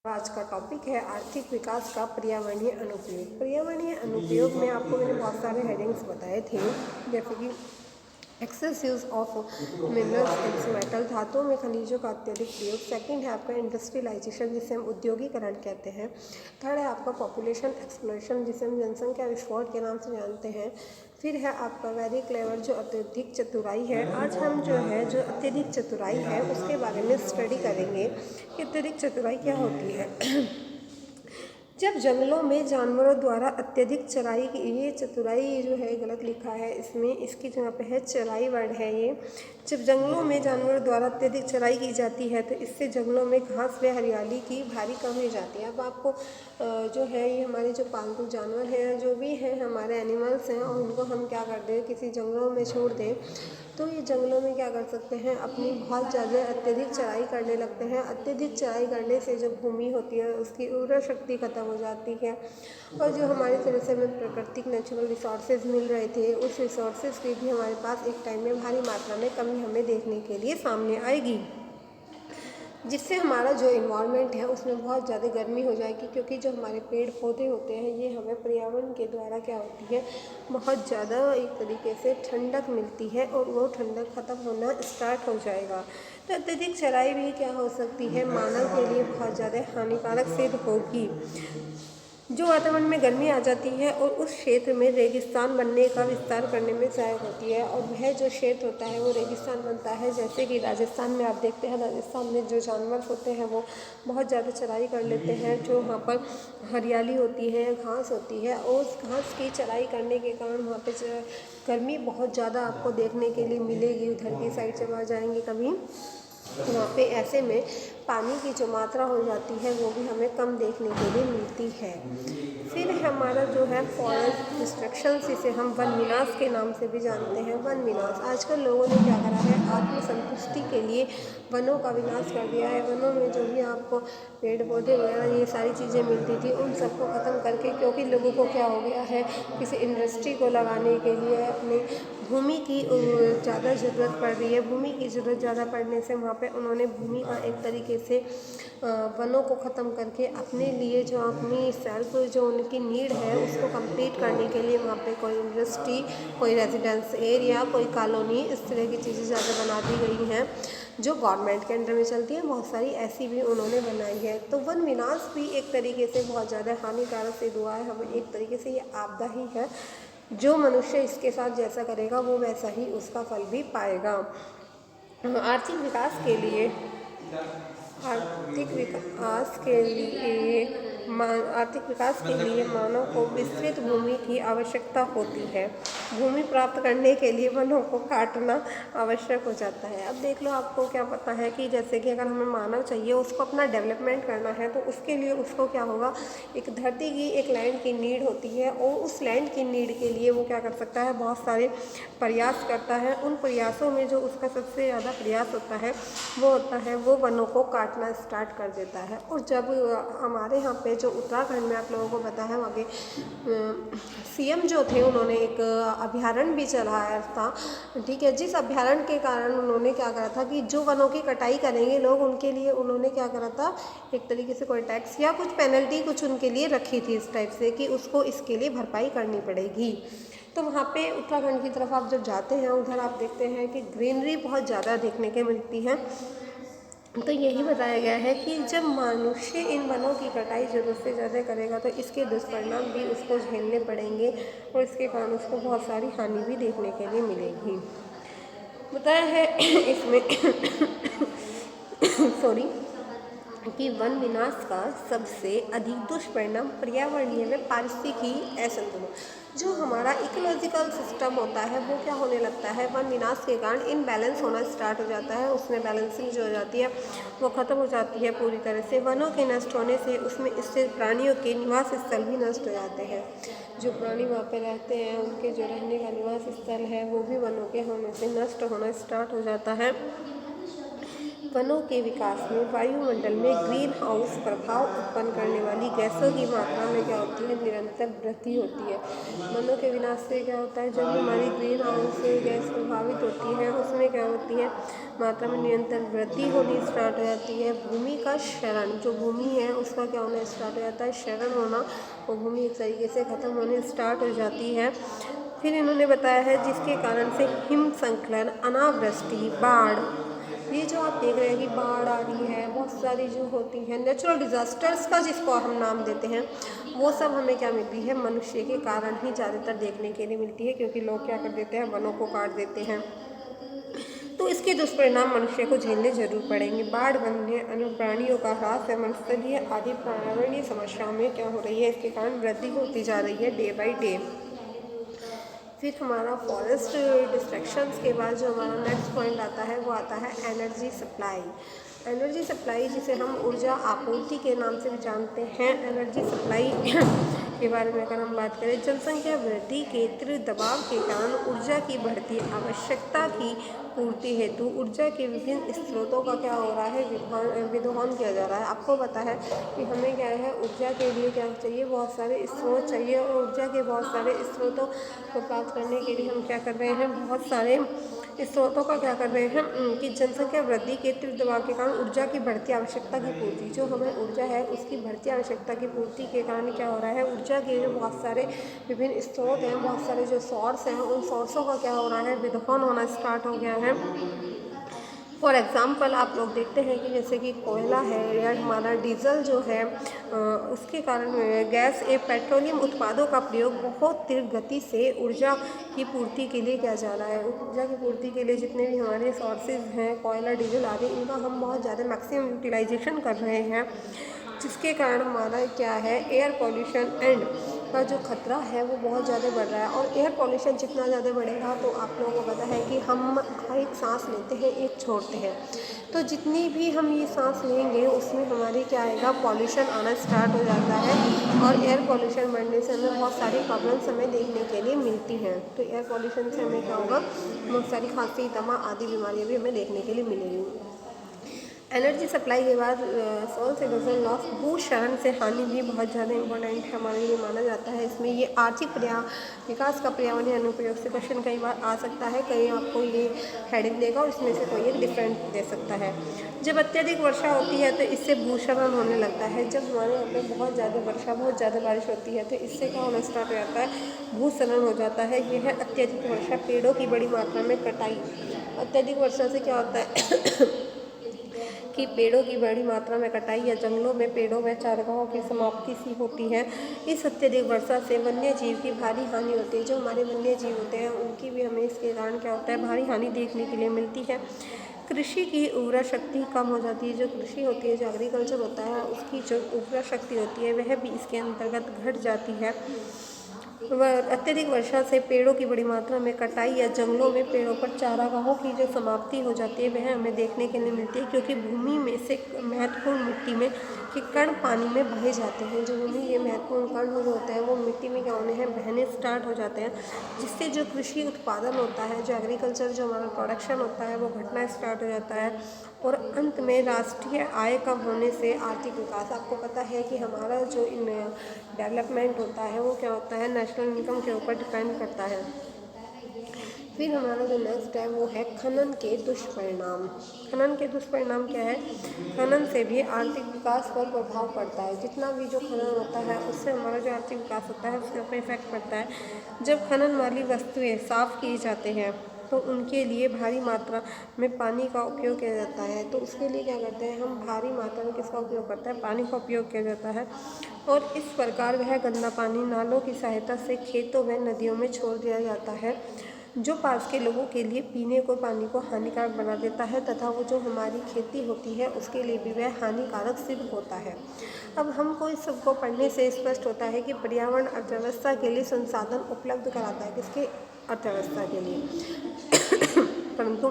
आज का टॉपिक है आर्थिक विकास का पर्यावरणीय अनुप्रयोग। पर्यावरणीय अनुप्रयोग में आपको मैंने बहुत सारे हेडिंग्स बताए थे, जैसे कि excess use of minerals in metal, धातुओं में खनिजों का अत्यधिक प्रयोग। सेकंड है आपका इंडस्ट्रियलाइजेशन, जिसे हम उद्योगीकरण कहते हैं। थर्ड है आपका पॉपुलेशन एक्सप्लोरेशन, जिसे हम जनसंख्या विस्फोट के नाम से जानते हैं। फिर है आपका वेरी क्लेवर, जो अत्यधिक चतुराई है। आज हम जो अत्यधिक चतुराई है उसके बारे में स्टडी करेंगे कि अत्यधिक चतुराई क्या होती है। जब जंगलों में जानवरों द्वारा अत्यधिक चराई की, ये चतुराई जो है गलत लिखा है इसमें, इसकी जगह पे है चराई वर्ड है ये। जब जंगलों में जानवरों द्वारा अत्यधिक चराई की जाती है तो इससे जंगलों में घास व हरियाली की भारी कमी हो जाती है। अब आपको जो है ये हमारे जो पालतू जानवर हैं, जो भी हैं हमारे एनिमल्स हैं, और उनको हम क्या कर दें, किसी जंगलों में छोड़ दें तो ये जंगलों में क्या कर सकते हैं, अपनी बहुत ज़्यादा अत्यधिक चराई करने लगते हैं। अत्यधिक चराई करने से जो भूमि होती है उसकी उर्वरा शक्ति खत्म हो जाती है, और जो हमारे तरह से हमें प्राकृतिक नेचुरल रिसोर्सेज मिल रहे थे, उस रिसोर्सेज की भी हमारे पास एक टाइम में भारी मात्रा में कमी हमें देखने के लिए सामने आएगी, जिससे हमारा जो इन्वायरमेंट है उसमें बहुत ज़्यादा गर्मी हो जाएगी। क्योंकि जो हमारे पेड़ पौधे होते हैं ये हमें पर्यावरण के द्वारा क्या होती है, बहुत ज़्यादा एक तरीके से ठंडक मिलती है, और वो ठंडक ख़त्म होना स्टार्ट हो जाएगा। तो अत्यधिक चराई भी क्या हो सकती है, मानव के लिए बहुत ज़्यादा हानिकारक सिद्ध होगी। जो वातावरण में गर्मी आ जाती है और उस क्षेत्र में रेगिस्तान बनने का विस्तार करने में सहायक होती है, और वह जो क्षेत्र होता है वो रेगिस्तान बनता है। जैसे कि राजस्थान में आप देखते हैं, राजस्थान में जो जानवर होते हैं वो बहुत ज़्यादा चराई कर लेते हैं। जो वहाँ पर हरियाली होती है, घास होती है, और उस घास की चराई करने के कारण वहाँ पर गर्मी बहुत ज़्यादा आपको देखने के लिए मिलेगी। उधर की साइड से वहाँ जाएंगे कभी, वहाँ पे ऐसे में पानी की जो मात्रा हो जाती है वो भी हमें कम देखने के लिए मिलती है। फिर हमारा जो है फॉरेस्ट डिस्ट्रक्शन, जिसे हम वन विनाश के नाम से भी जानते हैं। वन विनाश, आजकल लोगों ने क्या करा है, आत्मसंतुष्टि के लिए वनों का विनाश कर दिया है। वनों में जो भी आपको पेड़ पौधे वगैरह ये सारी चीज़ें मिलती थी उन सबको ख़त्म करके, क्योंकि लोगों को क्या हो गया है, किसी इंडस्ट्री को लगाने के लिए अपनी भूमि की ज़्यादा ज़रूरत पड़ रही है। भूमि की ज़रूरत ज़्यादा पड़ने से वहाँ पे उन्होंने भूमि का एक तरीके से वनों को ख़त्म करके अपने लिए जो अपनी सेल्फ जो उनकी नीड है उसको कंप्लीट करने के लिए वहाँ पे कोई इंडस्ट्री, कोई रेजिडेंस एरिया, कोई कॉलोनी, इस तरह की चीज़ें ज़्यादा बना दी गई हैं जो गवर्नमेंट के अंडर में चलती है। बहुत सारी ऐसी भी उन्होंने बनाई है। तो वन विनाश भी एक तरीके से बहुत ज़्यादा हानिकारक सिद्ध हुआ है। हमें एक तरीके से ये आपदा ही है, जो मनुष्य इसके साथ जैसा करेगा वो वैसा ही उसका फल भी पाएगा। आर्थिक विकास के लिए आर्थिक विकास के लिए मानव को विस्तृत भूमि की आवश्यकता होती है। भूमि प्राप्त करने के लिए वनों को काटना आवश्यक हो जाता है। अब देख लो, आपको क्या पता है कि जैसे कि अगर हमें मानव चाहिए, उसको अपना डेवलपमेंट करना है, तो उसके लिए उसको क्या होगा, एक धरती की, एक लैंड की नीड होती है, और उस लैंड की नीड के लिए वो क्या कर सकता है, बहुत सारे प्रयास करता है। उन प्रयासों में जो उसका सबसे ज़्यादा प्रयास होता है वो होता है वो वनों को काटना स्टार्ट कर देता है। और जब हमारे यहाँ पे जो उत्तराखंड में, आप लोगों को पता है, वहाँ के सीएम जो थे उन्होंने एक अभ्यारण्य भी चलाया था, ठीक है। जिस अभ्यारण्य के कारण उन्होंने क्या करा था कि जो वनों की कटाई करेंगे लोग, उनके लिए उन्होंने क्या करा था, एक तरीके से कोई टैक्स या कुछ पेनल्टी कुछ उनके लिए रखी थी इस टाइप से कि उसको इसके लिए भरपाई करनी पड़ेगी। तो वहाँ पे उत्तराखंड की तरफ आप जब जाते हैं, उधर आप देखते हैं कि ग्रीनरी बहुत ज़्यादा देखने के मिलती है। तो यही बताया गया है कि जब मनुष्य इन वनों की कटाई ज़रूरत से ज़्यादा करेगा तो इसके दुष्परिणाम भी उसको झेलने पड़ेंगे, और इसके कारण उसको बहुत सारी हानि भी देखने के लिए मिलेगी। बताया है इसमें सॉरी कि वन विनाश का सबसे अधिक दुष्परिणाम पर्यावरणीय व पारिस्थितिकी असंतुलन, जो हमारा इकोलॉजिकल सिस्टम होता है वो क्या होने लगता है, वन विनाश के कारण इनबैलेंस होना स्टार्ट हो जाता है। उसमें बैलेंसिंग जो हो जाती है वो ख़त्म हो जाती है पूरी तरह से। वनों के नष्ट होने से उसमें स्थित प्राणियों के निवास स्थल भी नष्ट हो जाते हैं। जो प्राणी वहाँ पे रहते हैं उनके जो रहने का निवास स्थल है वो भी वनों के होने से नष्ट होना स्टार्ट हो जाता है। वनों के विकास में वायुमंडल में ग्रीन हाउस प्रभाव उत्पन्न करने वाली गैसों की मात्रा में क्या होती है, निरंतर वृद्धि होती है। वनों के विनाश से क्या होता है, जब हमारी ग्रीन हाउस गैस प्रभावित होती है उसमें क्या होती है, मात्रा में निरंतर वृद्धि होनी स्टार्ट हो जाती है। भूमि का क्षरण, जो भूमि है उसका क्या होना स्टार्ट हो जाता है, क्षरण होना, और भूमि एक तरीके से खत्म होने स्टार्ट हो जाती है। फिर इन्होंने बताया है जिसके कारण से हिम संकलन, अनावृष्टि, बाढ़, ये जो आप देख रहे हैं कि बाढ़ आ रही है, बहुत सारी जो होती हैं नेचुरल डिज़ास्टर्स का जिसको हम नाम देते हैं, वो सब हमें क्या मिलती है, मनुष्य के कारण ही ज़्यादातर देखने के लिए मिलती है, क्योंकि लोग क्या कर देते हैं, वनों को काट देते हैं। तो इसके दुष्परिणाम मनुष्य को झेलने जरूर पड़ेंगे। बाढ़, वन्य अन्य प्राणियों का ह्रास है, मत्स्यीय आदि पर्यावरणीय समस्याओं में क्या हो रही है, इसके कारण वृद्धि होती जा रही है डे बाई डे। फिर हमारा फॉरेस्ट डिस्ट्रैक्शंस के बाद जो हमारा नेक्स्ट पॉइंट आता है वो आता है एनर्जी सप्लाई। एनर्जी सप्लाई जिसे हम ऊर्जा आपूर्ति के नाम से भी जानते हैं। एनर्जी सप्लाई के बारे में अगर हम बात करें, जनसंख्या वृद्धि के तीव्र दबाव के कारण ऊर्जा की बढ़ती आवश्यकता की पूर्ति हेतु ऊर्जा के विभिन्न स्रोतों का क्या हो रहा है, विद्रोहन किया जा रहा है। आपको पता है कि हमें क्या है, ऊर्जा के लिए क्या चाहिए, बहुत सारे स्रोत चाहिए, और ऊर्जा के बहुत सारे स्रोतों को प्राप्त करने के लिए हम क्या कर रहे हैं, बहुत सारे स्रोतों का क्या कर रहे हैं कि जनसंख्या वृद्धि के तीव्र दबाव के कारण ऊर्जा की बढ़ती आवश्यकता की पूर्ति, जो हमें ऊर्जा है उसकी बढ़ती आवश्यकता की पूर्ति के कारण क्या हो रहा है, ऊर्जा के जो बहुत सारे विभिन्न स्रोत हैं, बहुत सारे जो सोर्स हैं, उन सोर्सों का क्या हो रहा है, विद्रोहन होना स्टार्ट हो गया है। फॉर एग्ज़ाम्पल आप लोग देखते हैं कि जैसे कि कोयला है या हमारा डीजल जो है, उसके कारण गैस या पेट्रोलियम उत्पादों का प्रयोग बहुत तीव्र गति से ऊर्जा की पूर्ति के लिए किया जा रहा है। ऊर्जा की पूर्ति के लिए जितने भी हमारे सोर्सेज हैं, कोयला, डीजल आदि, इनका हम बहुत ज़्यादा मैक्सिमम यूटिलाइजेशन कर रहे हैं, जिसके कारण हमारा क्या है, एयर पॉल्यूशन एंड का जो खतरा है वो बहुत ज़्यादा बढ़ रहा है। और एयर पॉल्यूशन जितना ज़्यादा बढ़ेगा तो आप लोगों को पता है कि हम एक सांस लेते हैं, एक छोड़ते हैं, तो जितनी भी हम ये सांस लेंगे उसमें हमारी क्या आएगा, पॉल्यूशन आना स्टार्ट हो जाता है। और एयर पॉल्यूशन बढ़ने से हमें बहुत सारी प्रॉब्लम्स हमें देखने के लिए मिलती हैं। तो एयर पॉल्यूशन से हमें क्या होगा, बहुत सारी खांसी, दमा आदि बीमारियाँ भी हमें देखने के लिए मिलेंगी। एनर्जी सप्लाई के बाद सोल से गजल लॉस, भूक्षरण से हानि भी बहुत ज़्यादा इंपॉर्टेंट है हमारे लिए माना जाता है। इसमें ये आर्थिक विकास का पर्यावरणीय अनुप्रयोग से क्वेश्चन कई बार आ सकता है, कहीं आपको ये हेडिंग देगा और इसमें से कोई एक डिफरेंट दे सकता है। जब अत्यधिक वर्षा होती है तो इससे भूक्षरण होने लगता है। जब हमारे यहाँ पे बहुत ज़्यादा वर्षा, बहुत ज़्यादा बारिश होती है तो इससे क्या होना स्टार्ट हो जाता है, भूक्षरण हो जाता है। यह है अत्यधिक वर्षा। पेड़ों की बड़ी मात्रा में कटाई, अत्यधिक वर्षा से क्या होता है कि पेड़ों की बड़ी मात्रा में कटाई या जंगलों में पेड़ों व चारागाहों की समाप्ति सी होती है। इस अत्यधिक वर्षा से वन्य जीव की भारी हानि होती है। जो हमारे वन्य जीव होते हैं उनकी भी हमें इसके कारण क्या होता है, भारी हानि देखने के लिए मिलती है। कृषि की उर्वरा शक्ति कम हो जाती है। जो कृषि होती है, जो एग्रीकल्चर होता है, उसकी जो उर्वरा शक्ति होती है वह भी इसके अंतर्गत घट जाती है। अत्यधिक वर्षा से पेड़ों की बड़ी मात्रा में कटाई या जंगलों में पेड़ों पर चारागाहों की जो समाप्ति हो जाती है वह हमें देखने के लिए मिलती है, क्योंकि भूमि में से महत्वपूर्ण मिट्टी में के कण पानी में बहे जाते हैं। जो भूमि के महत्वपूर्ण कण जो होते हैं वो मिट्टी में क्या होने हैं, बहने स्टार्ट हो जाते हैं, जिससे जो कृषि उत्पादन होता है, जो एग्रीकल्चर जो हमारा प्रोडक्शन होता है वो घटना स्टार्ट हो जाता है। और अंत में राष्ट्रीय आय कम होने से आर्थिक विकास। आपको पता है कि हमारा जो डेवलपमेंट होता है वो क्या होता है, नेशनल इनकम के ऊपर डिपेंड करता है। फिर हमारा जो नेक्स्ट है वो है खनन के दुष्परिणाम। खनन के दुष्परिणाम क्या है, खनन से भी आर्थिक विकास पर प्रभाव पड़ता है। जितना भी जो खनन होता है उससे हमारा जो आर्थिक विकास होता है उसके ऊपर इफेक्ट पड़ता है। जब खनन वाली वस्तुएं साफ किए जाते हैं तो उनके लिए भारी मात्रा में पानी का उपयोग किया जाता है। तो उसके लिए क्या करते हैं हम, भारी मात्रा में किसका उपयोग करते हैं, पानी का उपयोग किया जाता है। और इस प्रकार वह गंदा पानी नालों की सहायता से खेतों व नदियों में छोड़ दिया जाता है, जो पास के लोगों के लिए पीने को पानी को हानिकारक बना देता है, तथा वो जो हमारी खेती होती है उसके लिए भी वह हानिकारक सिद्ध होता है। अब हमको इस सबको पढ़ने से स्पष्ट होता है कि पर्यावरण अर्थव्यवस्था के लिए संसाधन उपलब्ध कराता है। किसके, अर्थव्यवस्था के लिए परंतु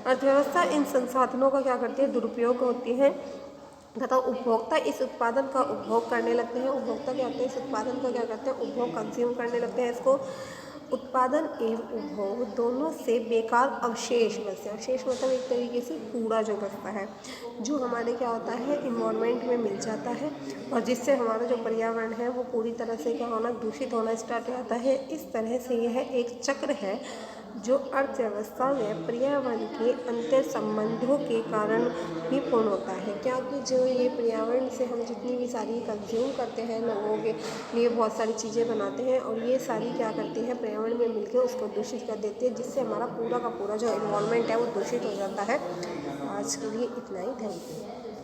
अर्थव्यवस्था इन संसाधनों का क्या करती है, दुरुपयोग होती है, तथा उपभोक्ता इस उत्पादन का उपभोग करने लगते हैं। उपभोक्ता क्या होते हैं, इस उत्पादन का क्या करते हैं, उपभोग, कंज्यूम करने लगते हैं इसको। उत्पादन एवं उपभोग दोनों से बेकार अवशेष बचते हैं। अवशेष मतलब एक तरीके से कूड़ा जो बचता है, जो हमारे क्या होता है इन्वायरमेंट में मिल जाता है और जिससे हमारा जो पर्यावरण है वो पूरी तरह से क्या होना दूषित होना स्टार्ट हो जाता है। इस तरह से यह एक चक्र है जो अर्थव्यवस्था में पर्यावरण के अंतर संबंधों के कारण ही पूर्ण होता है। क्योंकि जो ये पर्यावरण से हम जितनी भी सारी कंज्यूम करते हैं, लोगों के लिए बहुत सारी चीज़ें बनाते हैं और ये सारी क्या करती हैं पर्यावरण में मिलकर उसको दूषित कर देती है, जिससे हमारा पूरा का पूरा जो इन्वायरमेंट है वो दूषित हो जाता है। आज के लिए इतना ही, थैंक यू।